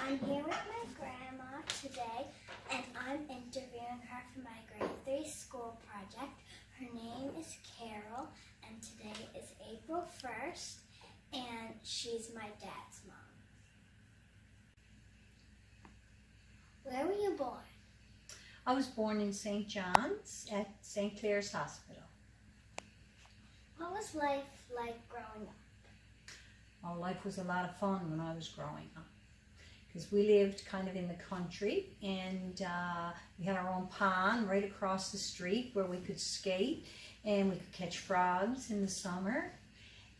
I'm here with my grandma today, and I'm interviewing her for my grade 3 school project. Her name is Carol, and today is April 1st, and she's my dad's mom. Where were you born? I was born in St. John's at St. Clair's Hospital. What was life like growing up? Oh, life was a lot of fun when I was growing up because we lived kind of in the country, and we had our own pond right across the street where we could skate, and we could catch frogs in the summer,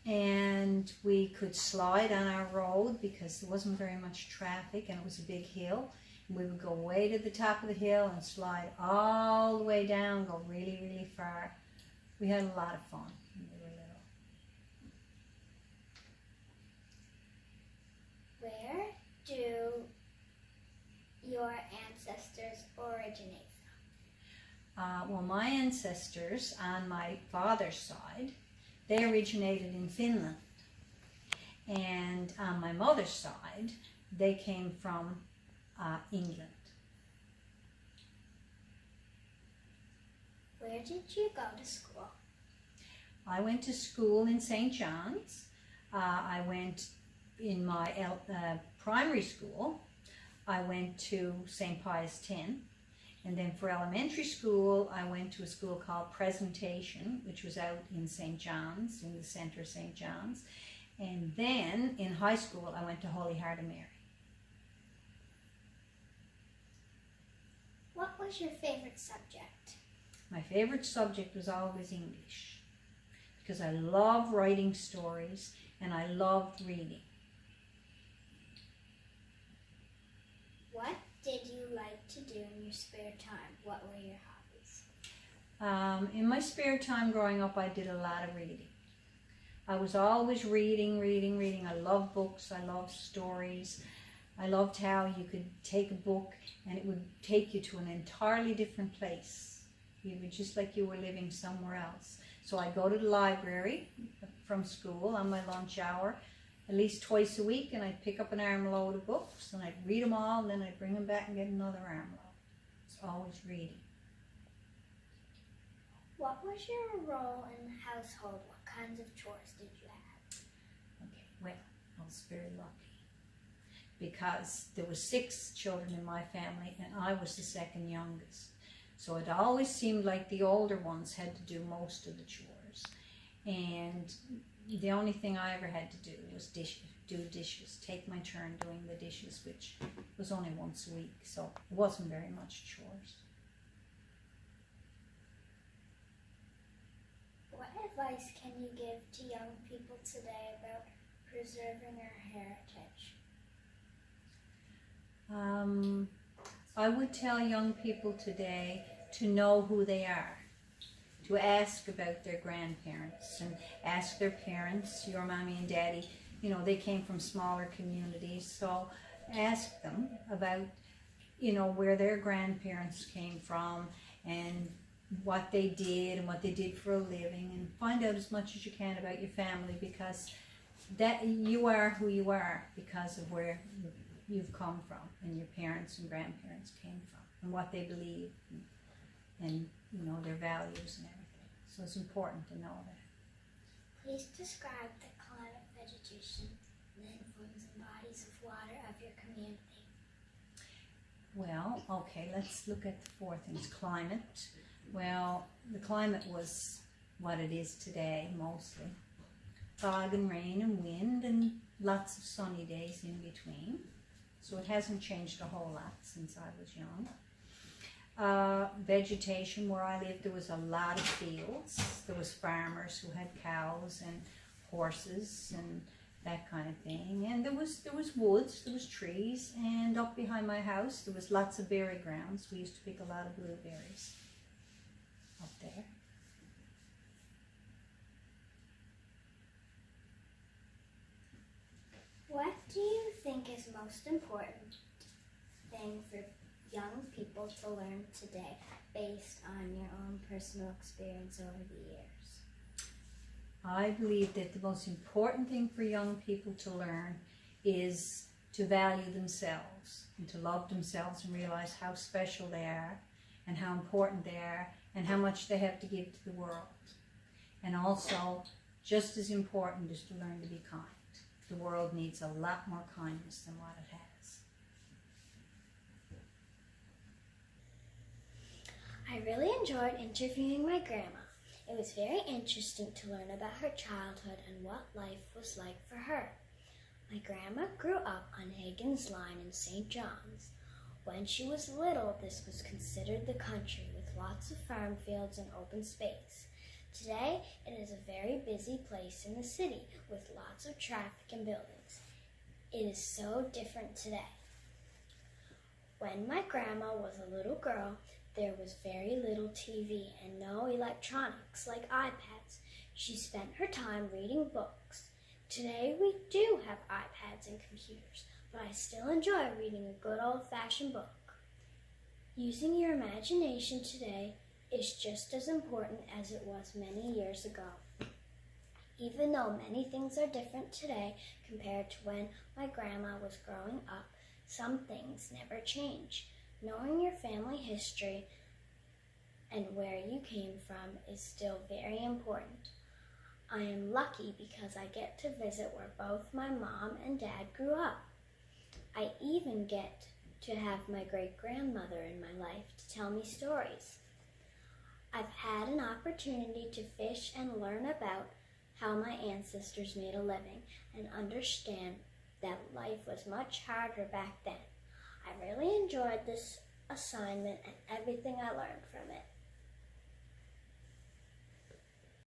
and we could slide on our road because there wasn't very much traffic and it was a big hill. And we would go way to the top of the hill and slide all the way down, go really, really far. We had a lot of fun when we were little. Where do your ancestors originate from? Well, my ancestors on my father's side, they originated in Finland. And on my mother's side, they came from England. Where did you go to school? I went to school in St. John's. I went in my primary school. I went to St. Pius X. And then for elementary school, I went to a school called Presentation, which was out in St. John's, in the center of St. John's. And then in high school, I went to Holy Heart of Mary. What was your favorite subject? My favorite subject was always English because I love writing stories and I loved reading. What did you like to do in your spare time? What were your hobbies? In my spare time growing up, I did a lot of reading. I was always reading. I loved books. I loved stories. I loved how you could take a book and it would take you to an entirely different place. You were just like you were living somewhere else. So I'd go to the library from school on my lunch hour at least twice a week, and I'd pick up an armload of books and I'd read them all, and then I'd bring them back and get another armload. It's always reading. What was your role in the household? What kinds of chores did you have? Okay, well, I was very lucky because there were 6 children in my family and I was the second youngest. So it always seemed like the older ones had to do most of the chores. And the only thing I ever had to do was do dishes, take my turn doing the dishes, which was only once a week, so it wasn't very much chores. What advice can you give to young people today about preserving our heritage? I would tell young people today to know who they are, to ask about their grandparents and ask their parents, your mommy and daddy. You know, they came from smaller communities, so ask them about, you know, where their grandparents came from and what they did and what they did for a living, and find out as much as you can about your family, because that you are who you are because of where you've come from and your parents and grandparents came from and what they believe and you know, their values and everything. So it's important to know that. Please describe the climate, vegetation, landforms, and bodies of water of your community. Well, okay, let's look at the 4 things. Climate. Well, the climate was what it is today, mostly. Fog and rain and wind and lots of sunny days in between. So it hasn't changed a whole lot since I was young. Vegetation, where I lived, there was a lot of fields. There was farmers who had cows and horses and that kind of thing. And there was woods, there was trees, and up behind my house there was lots of berry grounds. We used to pick a lot of blueberries up there. What do you think is most important thing for young people to learn today based on your own personal experience over the years? I believe that the most important thing for young people to learn is to value themselves and to love themselves and realize how special they are and how important they are and how much they have to give to the world. And also, just as important is to learn to be kind. The world needs a lot more kindness than what it has. I really enjoyed interviewing my grandma. It was very interesting to learn about her childhood and what life was like for her. My grandma grew up on Higgins Line in St. John's. When she was little, this was considered the country with lots of farm fields and open space. Today, it is a very busy place in the city with lots of traffic and buildings. It is so different today. When my grandma was a little girl, there was very little TV and no electronics like iPads. She spent her time reading books. Today we do have iPads and computers, but I still enjoy reading a good old-fashioned book. Using your imagination today is just as important as it was many years ago. Even though many things are different today compared to when my grandma was growing up, some things never change. Knowing your family history and where you came from is still very important. I am lucky because I get to visit where both my mom and dad grew up. I even get to have my great-grandmother in my life to tell me stories. I've had an opportunity to fish and learn about how my ancestors made a living and understand that life was much harder back then. I really enjoyed this assignment and everything I learned from it.